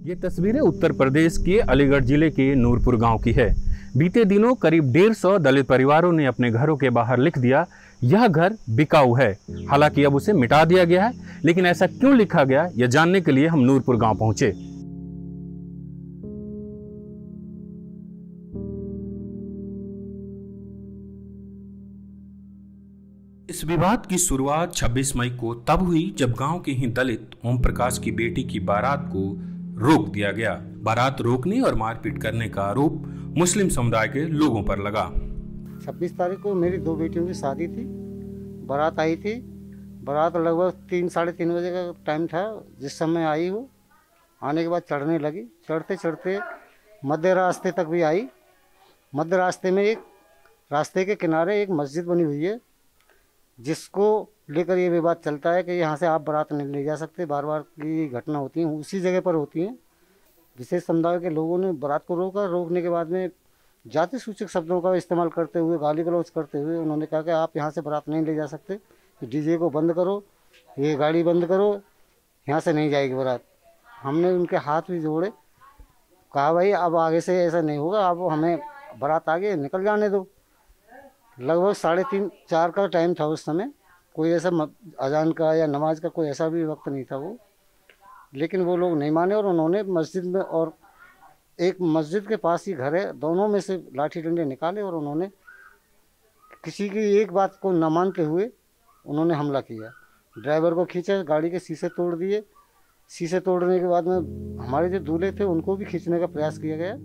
ये तस्वीरें उत्तर प्रदेश के अलीगढ़ जिले के नूरपुर गांव की है। बीते दिनों करीब 150 दलित परिवारों ने अपने घरों के बाहर लिख दिया, यह घर बिकाऊ है। हालांकि अब उसे मिटा दिया गया है, लेकिन ऐसा क्यों लिखा गया, यह जानने के लिए हम नूरपुर गांव पहुंचे। इस विवाद की शुरुआत 26 मई को तब हुई जब गांव के ही दलित ओम प्रकाश की बेटी की बारात को रोक दिया गया। बारात रोकने और मारपीट करने का आरोप मुस्लिम समुदाय के लोगों पर लगा। 26 तारीख को मेरी 2 बेटियों की शादी थी। बारात आई थी। बारात लगभग 3-3:30 बजे का टाइम था। जिस समय आई वो आने के बाद चढ़ने लगी। चढ़ते चढ़ते मध्य रास्ते तक भी आई। मध्य रास्ते में एक रास्ते के किनारे एक मस्जिद बनी हुई है, जिसको लेकर ये विवाद चलता है कि यहाँ से आप बारात नहीं ले जा सकते। बार बार की घटना होती है, उसी जगह पर होती हैं। विशेष समुदाय के लोगों ने बारात को रोका। रोकने के बाद में जाति सूचक शब्दों का इस्तेमाल करते हुए, गाली गलौज करते हुए उन्होंने कहा कि आप यहाँ से बारात नहीं ले जा सकते, डीजे को बंद करो, ये गाड़ी बंद करो, यहाँ से नहीं जाएगी बारात। हमने उनके हाथ भी जोड़े, कहा भाई अब आगे से ऐसा नहीं होगा, अब हमें बारात आगे निकल जाने दो। लगभग 3:30-4 का टाइम था उस समय। कोई ऐसा अजान का या नमाज का कोई ऐसा भी वक्त नहीं था वो, लेकिन वो लोग नहीं माने और उन्होंने मस्जिद में, और एक मस्जिद के पास ही घर है, दोनों में से लाठी डंडे निकाले और उन्होंने किसी की एक बात को न मानते हुए उन्होंने हमला किया। ड्राइवर को खींचा, गाड़ी के शीशे तोड़ दिए। शीशे तोड़ने के बाद में हमारे जो दूल्हे थे उनको भी खींचने का प्रयास किया गया।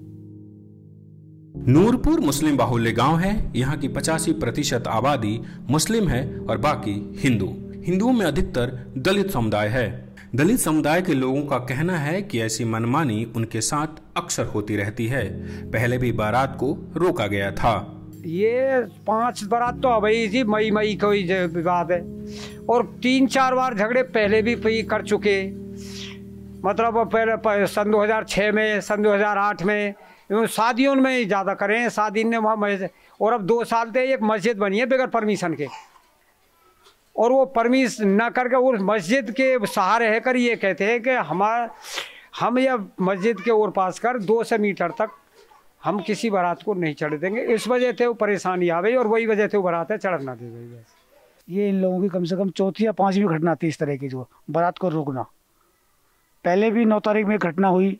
नूरपुर मुस्लिम बाहुल्य गांव है। यहाँ की 85% आबादी मुस्लिम है और बाकी हिंदू। हिंदुओं में अधिकतर दलित समुदाय है। दलित समुदाय के लोगों का कहना है कि ऐसी मनमानी उनके साथ अक्सर होती रहती है। पहले भी बारात को रोका गया था। ये 5 बारात तो अभी जी मई का ही विवाद है, और 3-4 बार झगड़े पहले भी कर चुके। मतलब पहले सन 2006 में, सन 2008 में, शादियों में ही ज़्यादा करें। शादी ने वहाँ, और अब 2 साल से एक मस्जिद बनी है बगैर परमिशन के, और वो परमिशन न करके उस मस्जिद के सहारे रहकर ये कहते हैं कि हम यह मस्जिद के ओर पास कर 200 मीटर तक हम किसी बारात को नहीं चढ़ देंगे। इस वजह से वो परेशानी आ गई और वही वजह से वो बारात चढ़ना दे गई। बस ये इन लोगों की कम से कम 4थी या 5वीं घटना थी इस तरह की, जो बारात को रोकना। पहले भी 9 तारीख में घटना हुई,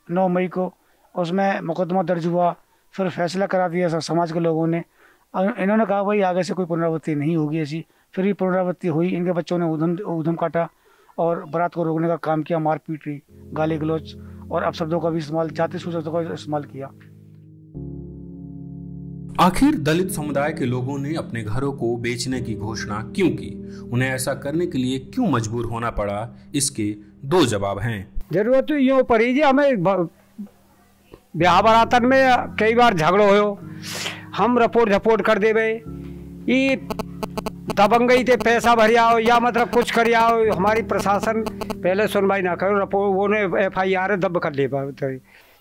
9 मई को, उसमें मुकदमा दर्ज हुआ। फिर फैसला करा दिया समाज के लोगों ने। इन्होंने कहा भाई आगे से कोई पुनरावृत्ति नहीं होगी ऐसी। फिर भी पुनरावृत्ति हुई। इनके बच्चों ने ऊधम काटा और बारात को रोकने का काम किया, मारपीट की, गाली गलौज और अपशब्दों का भी इस्तेमाल, जाति सूचकों का इस्तेमाल किया। आखिर दलित समुदाय के लोगों ने अपने घरों को बेचने की घोषणा क्यों की? उन्हें ऐसा करने के लिए क्यों मजबूर होना पड़ा? इसके 2 जवाब हैं। जरूरत तो यूँ पड़ी जी, हमें ब्याह बारातन में कई बार झगड़ो हो, हम रपोट झपोट कर देवे, ये दबंगई थे पैसा भर आओ या मतलब कुछ कर आओ, हमारी प्रशासन पहले सुनवाई ना करो, रपोट वो ने FIR दब कर ले।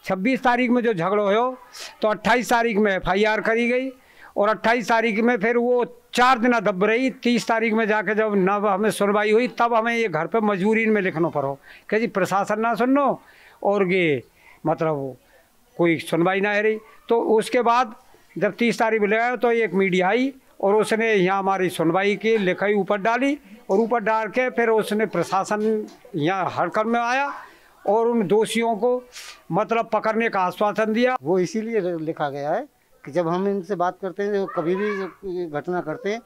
26 तारीख में जो झगड़ो हो तो 28 तारीख में FIR करी गई, और 28 तारीख में फिर वो 4 दिन दब रही। 30 तारीख में जाके जब न हमें सुनवाई हुई, तब हमें ये घर पे मजबूरी में लिखना पड़ो कि जी प्रशासन ना सुनो और ये मतलब कोई सुनवाई ना है रही। तो उसके बाद जब 30 तारीख लगाया तो एक मीडिया आई और उसने यहाँ हमारी सुनवाई की लिखाई ऊपर डाली, और ऊपर डाल के फिर उसने प्रशासन यहाँ हरकत में आया और उन दोषियों को मतलब पकड़ने का आश्वासन दिया। वो इसीलिए लिखा गया है कि जब हम इनसे बात करते हैं, कभी भी घटना करते हैं,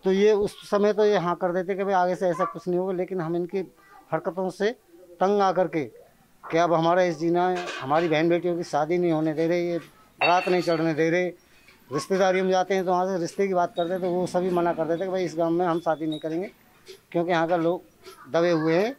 तो ये उस समय तो ये हाँ कर देते कि भाई आगे से ऐसा कुछ नहीं होगा, लेकिन हम इनकी हरकतों से तंग आकर के कि अब हमारा इस जीना है, हमारी बहन बेटियों की शादी नहीं होने दे रहे, ये बारात नहीं चढ़ने दे रहे। रिश्तेदारी में जाते हैं तो वहाँ से रिश्ते की बात करते हैं तो वो सभी मना कर देते हैं कि भाई इस गांव में हम शादी नहीं करेंगे, क्योंकि यहाँ का लोग दबे हुए हैं।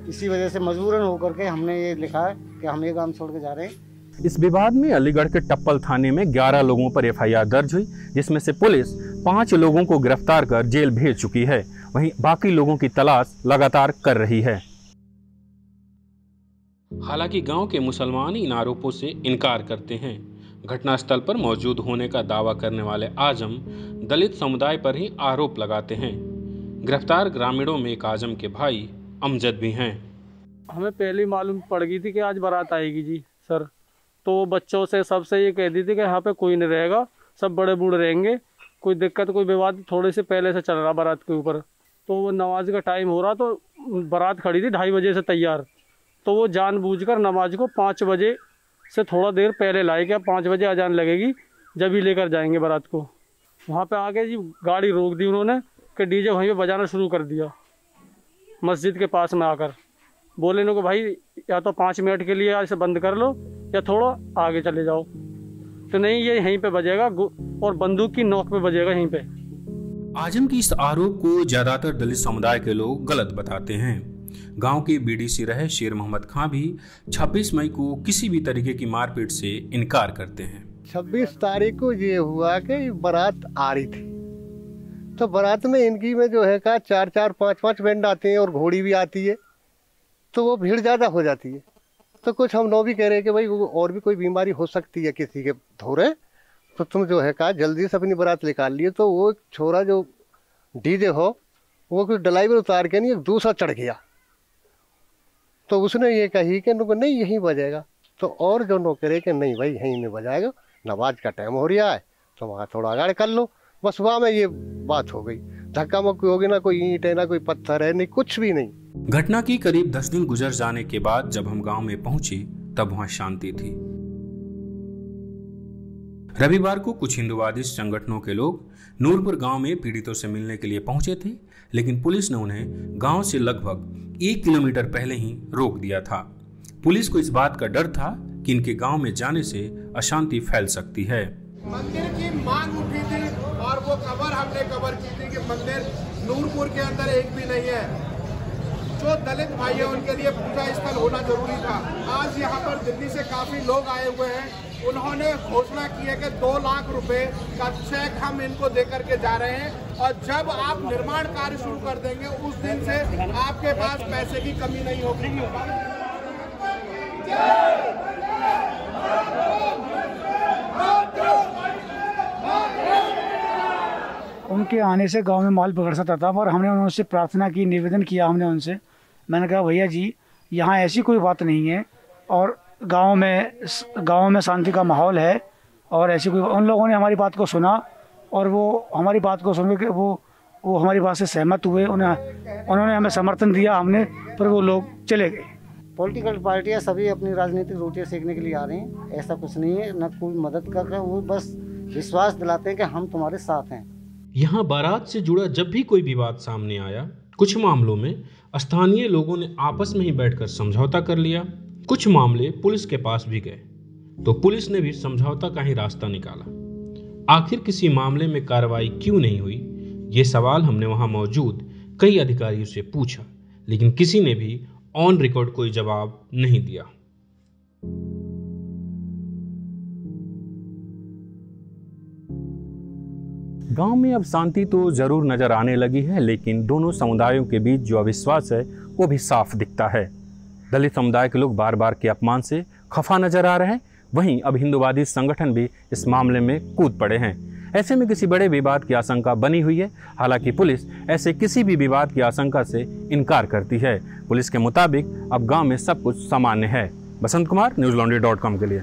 इसी वजह से मजबूरन होकर के हमने ये लिखा है कि हम ये गांव छोड़ के जा रहे हैं। इस विवाद में अलीगढ़ के टप्पल थाने में 11 लोगों पर FIR दर्ज हुई, जिसमें से पुलिस 5 लोगों को गिरफ्तार कर जेल भेज चुकी है। वहीं बाकी लोगों की तलाश लगातार कर रही है। हालांकि गांव के मुसलमान इन आरोपों से इनकार करते हैं। घटनास्थल पर मौजूद होने का दावा करने वाले आजम दलित समुदाय पर ही आरोप लगाते हैं। गिरफ्तार ग्रामीणों में एक आजम के भाई अमजद भी हैं। हमें पहले मालूम पड़ गई थी कि आज बारात आएगी जी सर, तो बच्चों से सबसे ये कह दी थी कि यहाँ पे कोई नहीं रहेगा, सब बड़े बूढ़े रहेंगे, कोई दिक्कत कोई विवाद थोड़े से पहले से चल रहा बारात के ऊपर। तो वो नमाज का टाइम हो रहा, तो बारात खड़ी थी 2:30 बजे से तैयार, तो वो जानबूझकर नमाज को 5 बजे से थोड़ा देर पहले लाए, क्या 5 बजे अजान लगेगी जब ही लेकर जाएंगे बारात को। वहाँ पे आके जी गाड़ी रोक दी उन्होंने कि डीजे वहीं पे बजाना शुरू कर दिया मस्जिद के पास में आकर। बोले इनको भाई या तो 5 मिनट के लिए इसे बंद कर लो या थोड़ा आगे चले जाओ, तो नहीं ये यहीं पे बजेगा और बंदूक की नोक पे बजेगा यहीं पे। आजम की इस आरोप को ज्यादातर दलित समुदाय के लोग गलत बताते हैं। गांव के बीडीसी रहे शेर मोहम्मद खां भी 26 मई को किसी भी तरीके की मारपीट से इनकार करते हैं। 26 तारीख को ये हुआ कि बारात आ रही थी, तो बारात में इनकी में जो है का 4-4, 5-5 बैंड आते हैं और घोड़ी भी आती है, तो वो भीड़ ज़्यादा हो जाती है। तो कुछ हम लोग भी कह रहे हैं कि भाई वो और भी कोई बीमारी हो सकती है किसी के थोड़े, तो तुम जो है का जल्दी से अपनी बारात निकाल लिए। तो वो छोरा जो डीजे हो वो कुछ ड्राइवर उतार के नहीं एक दूसरा चढ़ गया, तो उसने ये कही कि नहीं यहीं बजेगा, तो और जो नौकरे के नहीं भाई यहीं नहीं बजाएगा, नमाज का टाइम हो रहा है तो वहाँ थोड़ा आगे कर लो। बस वहाँ में ये बात हो गई, धक्का मुक्की होगी, ना कोई ईंट है ना कोई पत्थर है, नहीं कुछ भी नहीं। घटना की करीब 10 दिन गुजर जाने के बाद जब हम गांव में पहुंचे तब वहां शांति थी। रविवार को कुछ हिंदुवादी संगठनों के लोग नूरपुर गांव में पीड़ितों से मिलने के लिए पहुंचे थे, लेकिन पुलिस ने उन्हें गांव से लगभग 1 किलोमीटर पहले ही रोक दिया था। पुलिस को इस बात का डर था कि इनके गांव में जाने से अशांति फैल सकती है। मंदिर की मांग उठी थी और वो हमने कवर की थी कि मंदिर नूरपुर के अंदर एक भी नहीं है। जो दलित भाई है उनके लिए पूजा स्थल होना जरूरी था। आज यहाँ पर दिल्ली से काफी लोग आए हुए हैं, उन्होंने घोषणा की है कि 2 लाख रुपए का चेक हम इनको देकर के जा रहे हैं, और जब आप निर्माण कार्य शुरू कर देंगे उस दिन से आपके पास पैसे की कमी नहीं होगी। उनके आने से गांव में माल बिगड़ सकता था, पर हमने उनसे प्रार्थना की, निवेदन किया हमने उनसे। मैंने कहा भैया जी यहाँ ऐसी कोई बात नहीं है और गांव में शांति का माहौल है, और ऐसी कोई, उन लोगों ने हमारी बात को सुना और वो हमारी बात को सुन के वो हमारी बात से सहमत हुए, उन्होंने हमें समर्थन दिया, हमने पर वो लोग चले गए। पॉलिटिकल पार्टियां सभी अपनी राजनीतिक रोटियां सेकने के लिए आ रही हैं, ऐसा कुछ नहीं है, न कोई मदद कर रहा है, वो बस विश्वास दिलाते हैं कि हम तुम्हारे साथ हैं। यहाँ बारात से जुड़ा जब भी कोई विवाद सामने आया, कुछ मामलों में स्थानीय लोगों ने आपस में ही बैठकर समझौता कर लिया, कुछ मामले पुलिस के पास भी गए तो पुलिस ने भी समझौता का ही रास्ता निकाला। आखिर किसी मामले में कार्रवाई क्यों नहीं हुई, ये सवाल हमने वहां मौजूद कई अधिकारियों से पूछा, लेकिन किसी ने भी ऑन रिकॉर्ड कोई जवाब नहीं दिया। गांव में अब शांति तो जरूर नजर आने लगी है, लेकिन दोनों समुदायों के बीच जो अविश्वास है वो भी साफ दिखता है। दलित समुदाय के लोग बार बार के अपमान से खफा नजर आ रहे हैं, वहीं अब हिंदुवादी संगठन भी इस मामले में कूद पड़े हैं। ऐसे में किसी बड़े विवाद की आशंका बनी हुई है। हालांकि पुलिस ऐसे किसी भी विवाद की आशंका से इनकार करती है। पुलिस के मुताबिक अब गांव में सब कुछ सामान्य है। बसंत कुमार, न्यूज़ लॉन्ड्री.com के लिए।